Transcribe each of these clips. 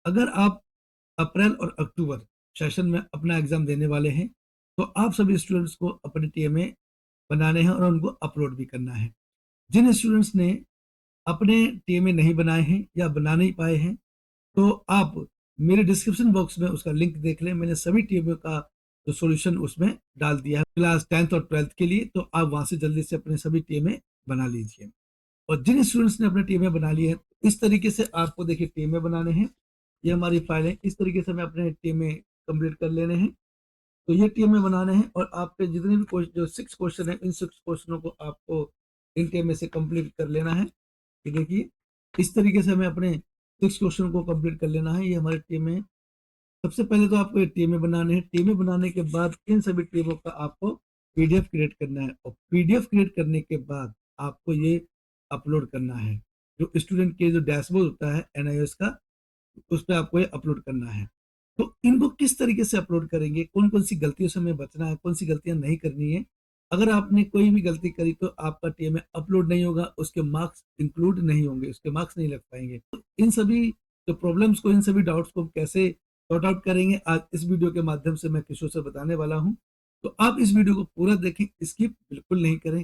अगर आप अप्रैल और अक्टूबर सेशन में अपना एग्जाम देने वाले हैं तो आप सभी स्टूडेंट्स को अपने टीएमए बनाने हैं और उनको अपलोड भी करना है। जिन स्टूडेंट्स ने अपने टीएमए नहीं बनाए हैं या बना नहीं पाए हैं तो आप मेरे डिस्क्रिप्शन बॉक्स में उसका लिंक देख लें। मैंने सभी टीएमए का जो सॉल्यूशन उसमें डाल दिया है क्लास 10th और 12th के लिए, तो आप वहां से जल्दी से अपने सभी टीएमए बना लीजिए। और जिन स्टूडेंट्स ने अपने टीएमए बना लिए हैं इस तरीके से आपको देखिए टीएमए बनाने हैं। ये हमारी फाइल है, इस तरीके से हमें अपने टीएमए कंप्लीट कर लेने हैं। तो ये टीएमए बनाने हैं और आपके जितने भी जो 6 क्वेश्चन है इन 6 क्वेश्चनों को आपको इन टीएमए से कंप्लीट कर लेना है। देखिए इस तरीके से हमें अपने 6 क्वेश्चन को कंप्लीट कर लेना है। ये हमारे टीएमए। सबसे पहले तो आपको टीएमए बनाने हैं। टीएमए बनाने के बाद इन सभी टीमों का आपको पीडीएफ क्रिएट करना है और पीडीएफ क्रिएट करने के बाद आपको ये अपलोड करना है। जो स्टूडेंट के जो डैशबोर्ड होता है एनआईओएस का उस पर आपको ये अपलोड करना है। तो इनको किस तरीके से अपलोड करेंगे, कौन कौन सी गलतियों से हमें बचना है, कौन सी गलतियां नहीं करनी है। अगर आपने कोई भी गलती करी तो आपका टीएमए अपलोड नहीं होगा, उसके मार्क्स इंक्लूड नहीं होंगे, उसके मार्क्स नहीं लग पाएंगे। तो इन सभी जो प्रॉब्लम्स को, इन सभी डाउट्स को कैसे सॉर्ट आउट करेंगे आज इस वीडियो के माध्यम से मैं किशोर से बताने वाला हूं। तो आप इस वीडियो को पूरा देखें, स्किप बिल्कुल नहीं करें।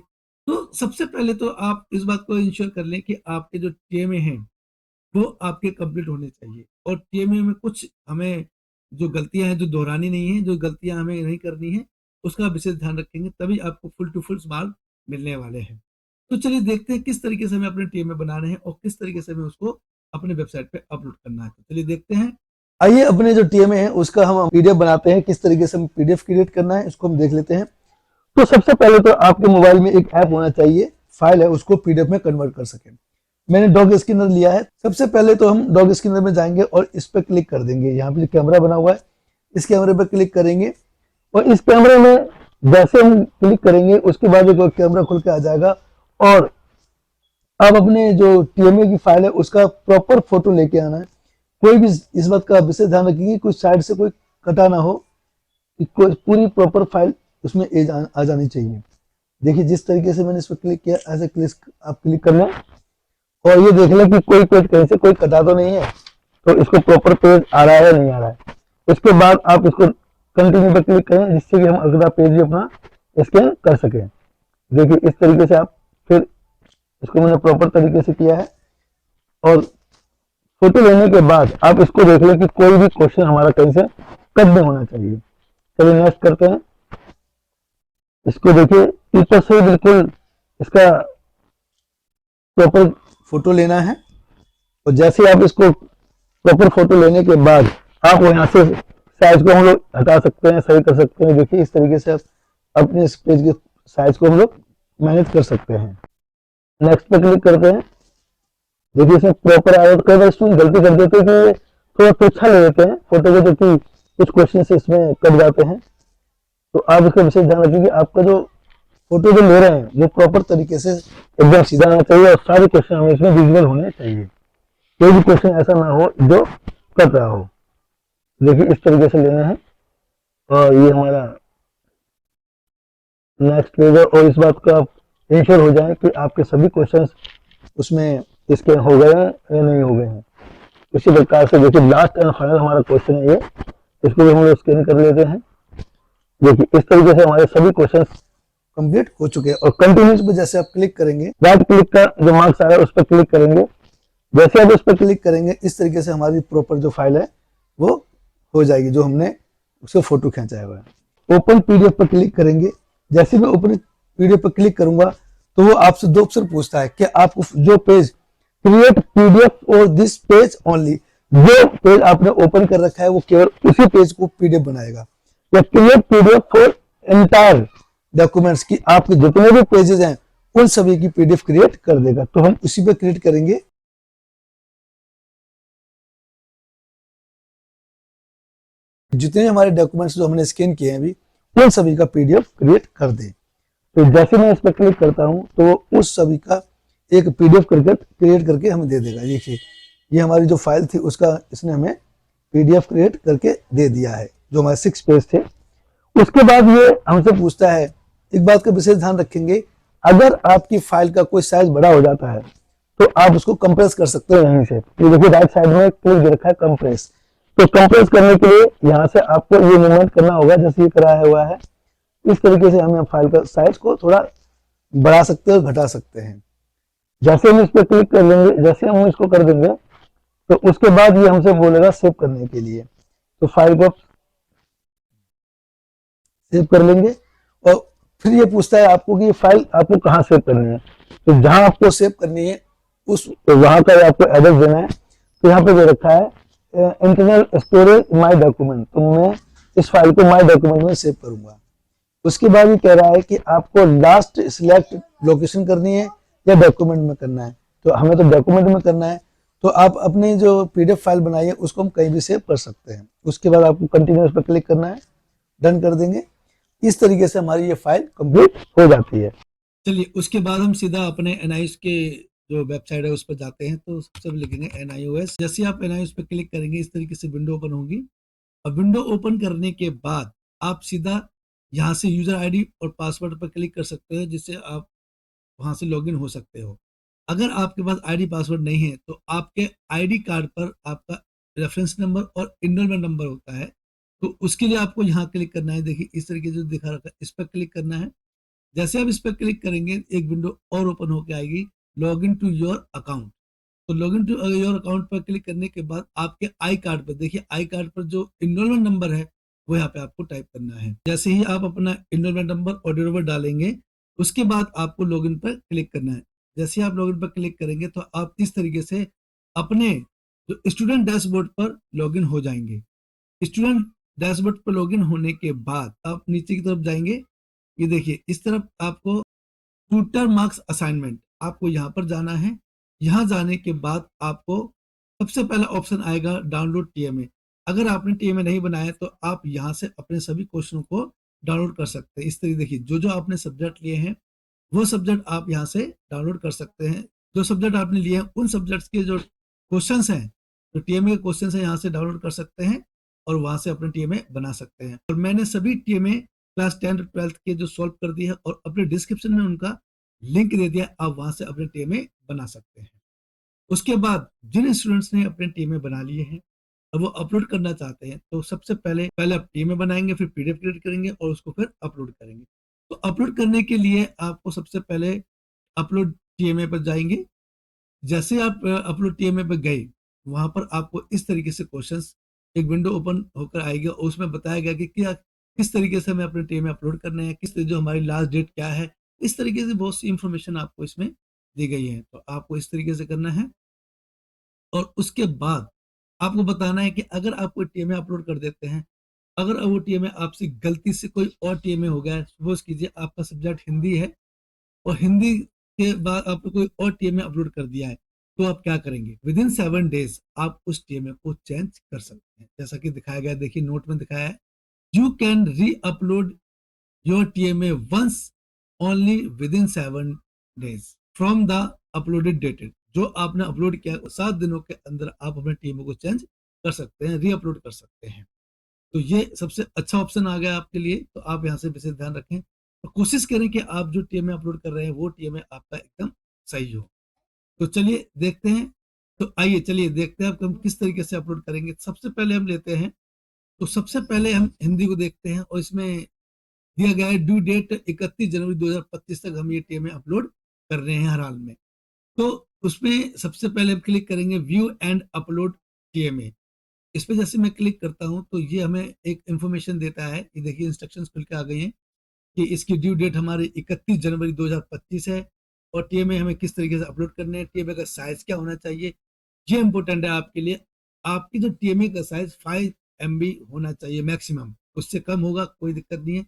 तो सबसे पहले तो आप इस बात को इंश्योर कर लें कि आपके जो टीएमए हैं वो आपके कंप्लीट होने चाहिए और टीएमए में कुछ हमें जो गलतियां हैं जो दोहरानी नहीं है, जो गलतियां हमें नहीं करनी है उसका विशेष ध्यान रखेंगे, तभी आपको फुल टू फुल मार्क मिलने वाले हैं। तो चलिए देखते हैं किस तरीके से हमें अपने टीएमए बनाने हैं और किस तरीके से हमें उसको अपने वेबसाइट पे अपलोड करना है। तो चलिए देखते हैं। आइए अपने जो टीएमए है उसका हम पीडीएफ बनाते हैं। किस तरीके से हम पीडीएफ क्रिएट करना है इसको हम देख लेते हैं। तो सबसे पहले तो आपके मोबाइल में एक ऐप होना चाहिए, फाइल है उसको पीडीएफ में कन्वर्ट कर सके। मैंने डॉग स्कैनर लिया है। सबसे पहले तो हम डॉग स्कैनर में जाएंगे और इस पर क्लिक कर देंगे। यहाँ पे जो कैमरा बना हुआ है इस कैमरे पर क्लिक करेंगे और इस कैमरे में जैसे हम क्लिक करेंगे उसके बाद एक कैमरा खुल के आ जाएगा और अब अपने जो टीएमए की फाइल है उसका प्रॉपर फोटो लेके आना है। कोई भी इस बात का विशेष ध्यान रखिए कि कुछ साइड से कोई कटा ना हो, कोई पूरी प्रॉपर फाइल उसमें आ जानी चाहिए। देखिए जिस तरीके से मैंने इस पर क्लिक किया ऐसे आप क्लिक कर लें और ये देख लें कि कोई पेज कहीं से कोई कटा तो नहीं है, तो इसको प्रॉपर पेज आ रहा है या नहीं आ रहा है। उसके बाद आप इसको कंटिन्यू पर क्लिक करें जिससे कि हम अगला पेज भी अपना स्कैन कर सकें। देखिए इस तरीके से आप फिर इसको मैंने प्रॉपर तरीके से किया है और फोटो लेने के बाद आप इसको देख लें कि कोई भी क्वेश्चन हमारा कहीं से कट नहीं होना चाहिए। चलिए नेक्स्ट करते हैं। इसको देखिए ऊपर से बिल्कुल इसका प्रॉपर फोटो लेना है और जैसे आप इसको प्रॉपर फोटो लेने के बाद आप यहाँ से साइज को हम लोग हटा सकते हैं, सही कर सकते हैं। देखिए इस तरीके से आप अपने इस पेज के साइज को हम लोग मैनेज कर सकते हैं। नेक्स्ट पे क्लिक करते हैं। देखिए इसमें प्रॉपर आया। कई बार स्टूडेंट गलती कर देते हैं कि थोड़ा तोछा ले लेते हैं फोटो को, जो कि कुछ क्वेश्चन से इसमें कट जाते हैं। तो आप इसका विशेष ध्यान रखिए कि आपका जो फोटो जो ले रहे हैं वो प्रॉपर तरीके से एकदम सीधा आना चाहिए और सारे क्वेश्चन हमें इसमें विजुअल होने चाहिए। कोई भी क्वेश्चन ऐसा ना हो जो कट रहा हो। देखिए इस तरीके से लेना है और ये हमारा नेक्स्ट पेज है और इस बात का आप इंश्योर हो जाए कि आपके सभी क्वेश्चन उसमें स्कैन हो गए हैं या नहीं हो गए हैं। इसी प्रकार से देखिए लास्ट एंड फाइनल हमारा क्वेश्चन है ये, इसको भी हम लोग स्कैन कर लेते हैं। देखिए इस तरीके से हमारे सभी क्वेश्चन कंप्लीट हो चुके हैं और कंटिन्यूस पे जैसे आप क्लिक करेंगे, राइट क्लिक का जो मार्क्स आ रहा है उस पर क्लिक करेंगे। जैसे आप उस पर क्लिक करेंगे इस तरीके से हमारी प्रॉपर जो फाइल है वो हो जाएगी, जो हमने उसका फोटो खींचा हुआ है। ओपन पीडीएफ पर क्लिक करेंगे। जैसे मैं ओपन पीडीएफ पर क्लिक करूंगा तो वो आपसे 2 ऑप्शन पूछता है कि आपको जो पेज क्रिएट पीडीएफ और दिस पेज ओनली, जो पेज आपने ओपन कर रखा है वो केवल उसी पेज को पीडीएफ बनाएगा, या create PDF for entire documents की आपके जितने भी पेजेस हैं उन सभी की पीडीएफ क्रिएट कर देगा। तो हम उसी पे क्रिएट करेंगे। जितने हमारे डॉक्यूमेंट्स जो हमने स्कैन किए हैं अभी उन सभी का पीडीएफ क्रिएट कर दे। तो जैसे मैं इस पर क्लिक करता हूं तो उस सभी का एक पीडीएफ क्रिएट करके हमें दे देगा। देखिए ये हमारी जो फाइल थी उसका इसने हमें पीडीएफ क्रिएट करके दे दिया है, जो हमारे 6 पेज थे। उसके बाद ये हमसे पूछता है, एक बात का विशेष ध्यान रखेंगे, अगर आपकी फाइल का कोई साइज बड़ा हो जाता है तो आप उसको कंप्रेस कर सकते हो यहीं से। ये देखिए राइट साइड में क्लिक दे रखा है कंप्रेस। तो कंप्रेस करने के लिए यहाँ से आपको ये मूवमेंट करना होगा जैसे ये कराया हुआ है। इस तरीके से हम फाइल का साइज को थोड़ा बढ़ा सकते हैं और घटा सकते हैं। जैसे हम इस पर क्लिक कर लेंगे, जैसे हम इसको कर देंगे तो उसके बाद ये हमसे बोलेगा सेव करने के लिए। तो फाइल को सेव कर लेंगे और फिर ये पूछता है आपको कि ये फाइल आपको कहाँ सेव करनी है। तो जहां आपको सेव करनी है उस वहां का आपको एड्रेस देना है। तो यहाँ पे दे रखा है इंटरनल स्टोरेज माय डॉक्यूमेंट। तो मैं इस फाइल को माय डॉक्यूमेंट में सेव करूंगा। उसके बाद ये कह रहा है कि आपको लास्ट सिलेक्ट लोकेशन करनी है या डॉक्यूमेंट में करना है। तो हमें तो डॉक्यूमेंट में करना है। तो आप अपनी जो पीडीएफ फाइल बनाई है उसको हम कहीं भी सेव कर सकते हैं। उसके बाद आपको कंटिन्यूस पर क्लिक करना है, डन कर देंगे। इस तरीके से हमारी ये फाइल कंप्लीट हो जाती है। चलिए उसके बाद हम सीधा अपने एनआईओएस के जो वेबसाइट है उस पर जाते हैं। तो सबसे पहले लिखेंगे एनआईओएस। जैसे आप एनआईओएस पे क्लिक करेंगे इस तरीके से विंडो ओपन होगी। और विंडो ओपन करने के बाद आप सीधा यहाँ से यूजर आईडी और पासवर्ड पर क्लिक कर सकते हो, जिससे आप वहां से लॉगिन हो सकते हो। अगर आपके पास आईडी पासवर्ड नहीं है तो आपके आईडी कार्ड पर आपका रेफरेंस नंबर और इनरोलमेंट नंबर होता है। तो उसके लिए आपको यहाँ क्लिक करना है। देखिए इस तरीके से दिखा रखा है, इस पर क्लिक करना है। जैसे आप इस पर क्लिक करेंगे एक विंडो और ओपन होकर आएगी, log in to your account. तो log in to your account पर क्लिक करने के बाद आपके आई कार्ड पर देखिए, आई कार्ड पर जो इनरोलमेंट नंबर है वो यहाँ पे आपको टाइप करना है। जैसे ही आप अपना इनरोलमेंट नंबर और डेट ऑफ बर्थ डालेंगे उसके बाद आपको लॉगिन पर क्लिक करना है। जैसे ही आप लॉगिन पर क्लिक करेंगे तो आप इस तरीके से अपने जो स्टूडेंट डैशबोर्ड पर लॉगिन हो जाएंगे। स्टूडेंट डैशबोर्ड पर लॉगिन होने के बाद आप नीचे की तरफ जाएंगे। ये देखिए इस तरफ आपको ट्यूटर मार्क्स असाइनमेंट, आपको यहाँ पर जाना है। यहाँ जाने के बाद आपको सबसे पहला ऑप्शन आएगा डाउनलोड टीएमए। अगर आपने टीएमए नहीं बनाया तो आप यहाँ से अपने सभी क्वेश्चनों को डाउनलोड कर सकते हैं। इस तरीके देखिए जो जो आपने सब्जेक्ट लिए हैं वो सब्जेक्ट आप यहाँ से डाउनलोड कर सकते हैं। जो सब्जेक्ट आपने लिए हैं उन सब्जेक्ट्स के जो क्वेश्चंस हैं, जो टीएमए के क्वेश्चंस हैं, यहाँ से डाउनलोड कर सकते हैं और वहाँ से अपने टीएमए बना सकते हैं। और मैंने सभी टीएमए क्लास 10 12th के जो सॉल्व कर दिए हैं और अपने डिस्क्रिप्शन में उनका लिंक दे दिया, आप वहां से अपने टीएमए बना सकते हैं। उसके बाद जिन स्टूडेंट्स ने अपने टीएमए बना लिए हैं और वो अपलोड करना चाहते हैं तो सबसे पहले आप टीएमए बनाएंगे, फिर पीडीएफ क्रिएट करेंगे और उसको फिर अपलोड करेंगे। तो अपलोड करने के लिए आपको सबसे पहले अपलोड टीएमए पर जाएंगे। जैसे आप अपलोड टीएमए पर गए वहां पर आपको इस तरीके से क्वेश्चंस एक विंडो ओपन होकर आएगी और उसमें बताया गया कि क्या किस तरीके से हमें अपने टीएमए अपलोड करने हैं, किस जो हमारी लास्ट डेट क्या है। इस तरीके से बहुत सी इंफॉर्मेशन आपको इसमें दी गई है। तो आपको इस तरीके से करना है और उसके बाद आपको बताना है कि अगर आप कोई टीएमए अपलोड कर देते हैं, अगर वो टीएमए आपसे गलती से कोई और टीएमए हो गया है, सपोज कीजिए आपका सब्जेक्ट हिंदी है और हिंदी के बाद आपने कोई और टीएमए अपलोड कर दिया है, तो आप क्या करेंगे? विद इन 7 डेज आप उस टीएमए को चेंज कर सकते हैं। जैसा कि दिखाया गया, देखिए नोट में दिखाया है, you can re upload your TMA once only within 7 days from the uploaded dated. जो आपने अपलोड किया 7 दिनों के अंदर आप अपने टीएमए को चेंज कर सकते हैं, री अपलोड कर सकते हैं। तो ये सबसे अच्छा ऑप्शन आ गया आपके लिए। तो आप यहाँ से विशेष ध्यान रखें और कोशिश करें कि आप जो टीएमए अपलोड कर रहे हैं वो टीएमए आपका एकदम सही हो। तो चलिए देखते हैं। तो आइए चलिए देखते हैं हम किस तरीके से अपलोड करेंगे। सबसे पहले हम लेते हैं, तो सबसे पहले हम हिंदी को देखते हैं और इसमें दिया गया है ड्यू डेट 31 जनवरी 2025 तक हम ये टीएमए अपलोड कर रहे हैं हर हाल में। तो उसमें सबसे पहले हम क्लिक करेंगे व्यू एंड अपलोड टीएमए। इस पे जैसे मैं क्लिक करता हूं तो ये हमें एक इंफॉर्मेशन देता है। ये देखिए इंस्ट्रक्शंस खुल के आ गई हैं कि इसकी ड्यू डेट हमारी 31 जनवरी 2025 है और टीएमए हमें किस तरीके से अपलोड करने हैं, टीएमए का साइज क्या होना चाहिए, ये इंपॉर्टेंट है आपके लिए। आपकी जो टीएमए का साइज 5 MB होना चाहिए मैक्सिमम, उससे कम होगा कोई दिक्कत नहीं है।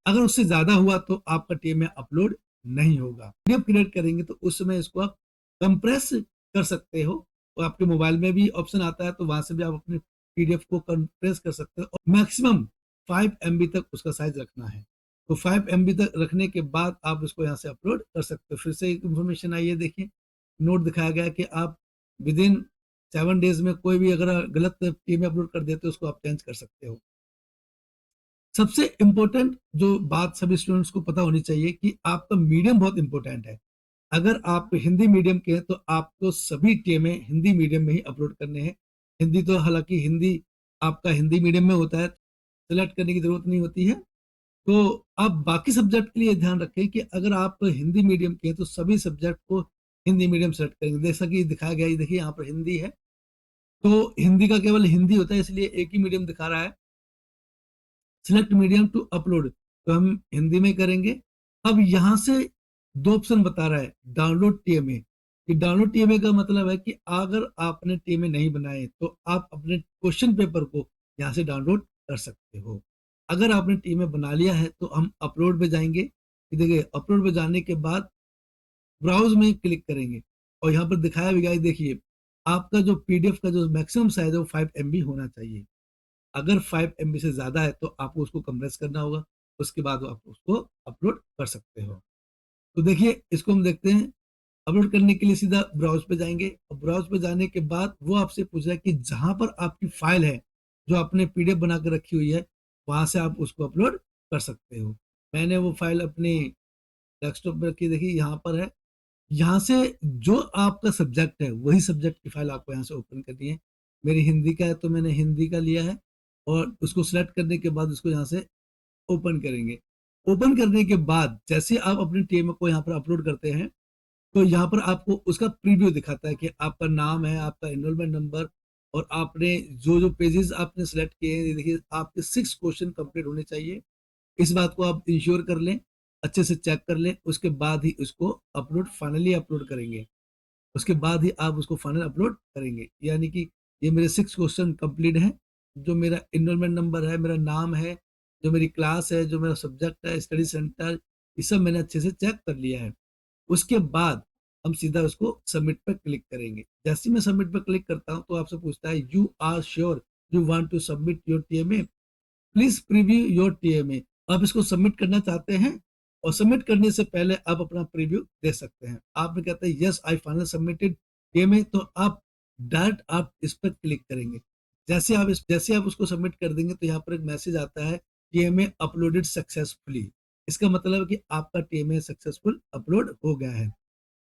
अगर उससे ज्यादा हुआ तो आपका टीएमए अपलोड नहीं होगा। पीडीएफ क्रिएट करेंगे तो उस समय इसको आप कंप्रेस कर सकते हो और आपके मोबाइल में भी ऑप्शन आता है, तो वहां से भी आप अपने पीडीएफ को कंप्रेस कर सकते हो और मैक्सिमम 5 MB तक उसका साइज रखना है। तो 5 MB तक रखने के बाद आप इसको यहाँ से अपलोड कर सकते हो। फिर से एक इन्फॉर्मेशन आई है, देखिए नोट दिखाया गया है कि आप विद इन 7 डेज में कोई भी अगर गलत टीएमए अपलोड कर देते हो उसको आप चेंज कर सकते हो। सबसे इंपॉर्टेंट जो बात सभी स्टूडेंट्स को पता होनी चाहिए कि आपका मीडियम बहुत इंपॉर्टेंट है। अगर आप हिंदी मीडियम के हैं तो आपको सभी टीएमए हिंदी मीडियम में ही अपलोड करने हैं। हिंदी तो हालांकि हिंदी आपका हिंदी मीडियम में होता है, सेलेक्ट करने की जरूरत नहीं होती है। तो आप बाकी सब्जेक्ट के लिए ध्यान रखें कि अगर आप हिंदी मीडियम के हैं तो सभी सब्जेक्ट को हिंदी मीडियम सेलेक्ट करेंगे। जैसा कि दिखाया गया है, देखिए यहाँ पर हिंदी है, तो हिंदी का केवल हिंदी होता है, इसलिए एक ही मीडियम दिखा रहा है। सिलेक्ट मीडियम टू अपलोड, तो हम हिंदी में करेंगे। अब यहाँ से दो ऑप्शन बता रहा है, डाउनलोड टीएमए। कि डाउनलोड टीएमए का मतलब है कि अगर आपने टीएमए नहीं बनाए तो आप अपने क्वेश्चन पेपर को यहाँ से डाउनलोड कर सकते हो। अगर आपने टीएमए बना लिया है तो हम अपलोड पे जाएंगे। देखिए अपलोड पे जाने के बाद ब्राउज में क्लिक करेंगे और यहाँ पर दिखाया भी गया है, देखिए आपका जो पीडीएफ का जो मैक्सिमम साइज है वो 5 MB होना चाहिए। अगर 5 MB से ज़्यादा है तो आपको उसको कंप्रेस करना होगा, उसके बाद आप उसको अपलोड कर सकते हो। तो देखिए इसको हम देखते हैं। अपलोड करने के लिए सीधा ब्राउज पे जाएंगे और ब्राउज पे जाने के बाद वो आपसे पूछ रहा है कि जहाँ पर आपकी फाइल है जो आपने पीडीएफ बना कर रखी हुई है वहां से आप उसको अपलोड कर सकते हो। मैंने वो फाइल अपनी डेस्कटॉप पर रखी, देखिए यहाँ पर है। यहाँ से जो आपका सब्जेक्ट है वही सब्जेक्ट की फाइल आपको यहाँ से ओपन करनी है। मेरी हिंदी का है तो मैंने हिंदी का लिया है और उसको सिलेक्ट करने के बाद उसको यहाँ से ओपन करेंगे। ओपन करने के बाद जैसे आप अपने टीएमए को यहाँ पर अपलोड करते हैं तो यहाँ पर आपको उसका प्रीव्यू दिखाता है कि आपका नाम है, आपका एनरोलमेंट नंबर और आपने जो जो पेजेस आपने सेलेक्ट किए हैं। देखिए आपके 6 क्वेश्चन कंप्लीट होने चाहिए। इस बात को आप इंश्योर कर लें, अच्छे से चेक कर लें, उसके बाद ही उसको अपलोड फाइनली अपलोड करेंगे। उसके बाद ही आप उसको फाइनल अपलोड करेंगे। यानी कि ये मेरे 6 क्वेश्चन कंप्लीट हैं। जो मेरा एनरोलमेंट नंबर है, मेरा नाम है, जो मेरी क्लास है, जो मेरा सब्जेक्ट है, स्टडी सेंटर, ये सब मैंने अच्छे से चेक कर लिया है। उसके बाद हम सीधा उसको सबमिट पर क्लिक करेंगे। जैसे ही मैं सबमिट पर क्लिक करता हूँ तो आपसे पूछता है you are sure you want to submit your TMA, please preview your TMA. आप इसको सबमिट करना चाहते हैं और सबमिट करने से पहले आप अपना प्रीव्यू दे सकते हैं। आपने कहते हैं yes I final submitted TMA, तो आप डायरेक्ट आप इस पर क्लिक करेंगे। जैसे आप उसको सबमिट कर देंगे तो यहाँ पर एक मैसेज आता है टीएमए अपलोडेड सक्सेसफुली। इसका मतलब है कि आपका टीएमए सक्सेसफुल अपलोड हो गया है।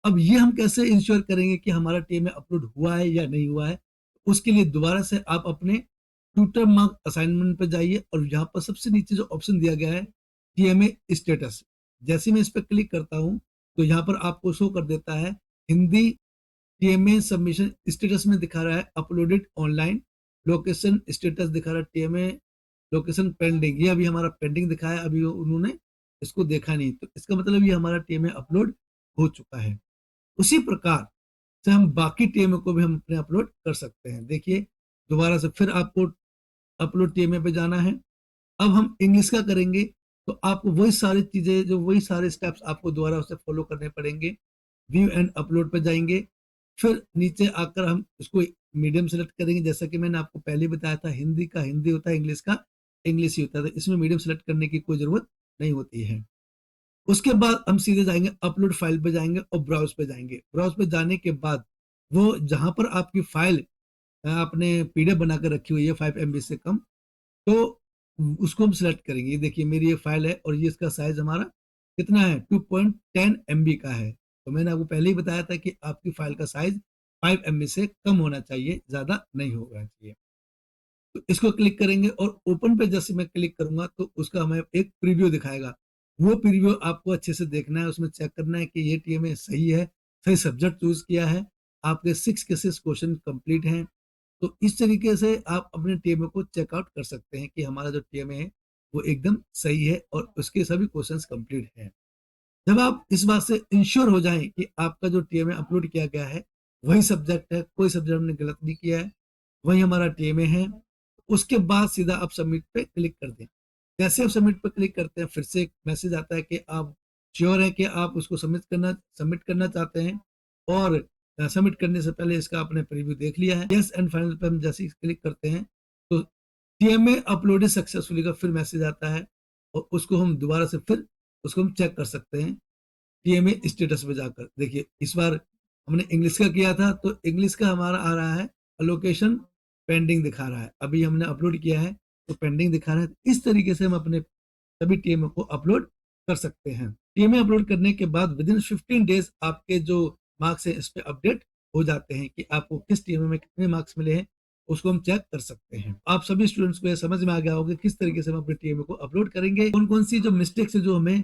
अब ये हम कैसे इंश्योर करेंगे कि हमारा टीएमए अपलोड हुआ है या नहीं हुआ है? उसके लिए दोबारा से आप अपने ट्यूटर मार्क असाइनमेंट पर जाइए और यहाँ पर सबसे नीचे जो ऑप्शन दिया गया है टीएमए स्टेटस, जैसे मैं इस पर क्लिक करता हूँ तो यहाँ पर आपको शो कर देता है हिंदी टीएमए सबमिशन स्टेटस में दिखा रहा है अपलोडेड ऑनलाइन, लोकेशन स्टेटस दिखा रहा है टीएमए लोकेशन पेंडिंग। ये अभी हमारा पेंडिंग दिखाया, अभी उन्होंने इसको देखा नहीं, तो इसका मतलब ये हमारा टीएमए अपलोड हो चुका है। उसी प्रकार से हम बाकी टीएमए को भी हम अपने अपलोड कर सकते हैं। देखिए दोबारा से फिर आपको अपलोड टीएमए पे जाना है। अब हम इंग्लिश का करेंगे तो आपको वही सारी चीजें, जो वही सारे स्टेप्स आपको दोबारा उसे फॉलो करने पड़ेंगे। व्यू एंड अपलोड पे जाएंगे, फिर नीचे आकर हम इसको मीडियम सेलेक्ट करेंगे। जैसा कि मैंने आपको पहले बताया था, हिंदी का हिंदी होता है, इंग्लिश का इंग्लिश ही होता है, तो इसमें मीडियम सेलेक्ट करने की कोई जरूरत नहीं होती है। उसके बाद हम सीधे जाएंगे अपलोड फाइल पे जाएंगे और ब्राउज पे जाएंगे। ब्राउज पे जाने के बाद वो जहां पर आपकी फाइल आपने पीडीएफ बनाकर रखी हुई है 5 MB से कम, तो उसको हम सिलेक्ट करेंगे। ये देखिए मेरी ये फाइल है और ये इसका साइज हमारा कितना है, 2.10 MB का है। तो मैंने आपको पहले ही बताया था कि आपकी फाइल का साइज 5 MB से कम होना चाहिए, ज्यादा नहीं होना चाहिए। तो इसको क्लिक करेंगे और ओपन पे जैसे मैं क्लिक करूंगा तो उसका हमें एक प्रीव्यू दिखाएगा। वो प्रीव्यू आपको अच्छे से देखना है, उसमें चेक करना है कि ये टीएमए सही है, सही सब्जेक्ट चूज किया है, आपके 6 क्वेश्चन कंप्लीट हैं। तो इस तरीके से आप अपने टीएमए को चेकआउट कर सकते हैं कि हमारा जो टीएमए है वो एकदम सही है और उसके सभी क्वेश्चंस कंप्लीट हैं। जब आप इस बात से इंश्योर हो जाएं कि आपका जो टीएमए अपलोड किया गया है वही सब्जेक्ट है, कोई सब्जेक्ट हमने गलत नहीं किया है, वही हमारा टीएमए है, उसके बाद सीधा आप सबमिट पे क्लिक कर दें। जैसे आप सबमिट पे क्लिक करते हैं फिर से एक मैसेज आता है कि आप श्योर है कि आप उसको सबमिट करना चाहते हैं और सबमिट करने से पहले इसका आपने प्रीव्यू देख लिया है। यस एंड फाइनल पे हम जैसे ही क्लिक करते हैं तो टीएमए अपलोडेड सक्सेसफुली का फिर मैसेज आता है और उसको हम दोबारा से फिर उसको हम चेक कर सकते हैं टीएमए स्टेटस पे जाकर। देखिए इस बार हमने इंग्लिश का किया था तो इंग्लिश का हमारा आ रहा है लोकेशन पेंडिंग दिखा रहा है, अभी हमने अपलोड किया है तो पेंडिंग दिखा रहा है। इस तरीके से हम अपने सभी टीएमए को अपलोड कर सकते हैं। टीएमए अपलोड करने के बाद विद इन 15 डेज आपके जो मार्क्स हैं इस पे अपडेट हो जाते हैं कि आपको किस टीएमए में कितने मार्क्स मिले हैं, उसको हम चेक कर सकते हैं। आप सभी स्टूडेंट्स को ये समझ में आ गया होगा किस तरीके से हम अपने टीएमए को अपलोड करेंगे, कौन-कौन सी जो मिस्टेक्स है जो हमें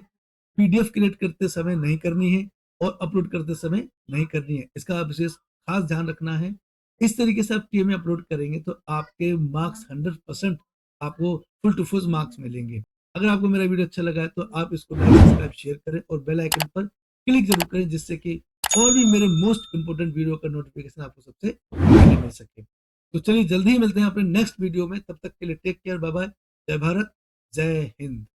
पीडीएफ क्रिएट करते समय नहीं करनी है और अपलोड करते समय नहीं करनी है, इसका आप विशेष खास ध्यान रखना है। इस तरीके से आप टीएमए अपलोड करेंगे तो आपके मार्क्स 100% आपको फुल टू फुल मार्क्स मिलेंगे। अगर आपको मेरा वीडियो अच्छा लगा है तो आप इसको लाइक, सब्सक्राइब, शेयर करें और बेल आइकन पर क्लिक जरूर करें, जिससे कि और भी मेरे मोस्ट इंपोर्टेंट वीडियो का नोटिफिकेशन आपको सबसे पहले मिल सके। तो चलिए जल्दी ही मिलते हैं अपने नेक्स्ट वीडियो में, तब तक के लिए टेक केयर, बाय बाय, जय भारत, जय हिंद।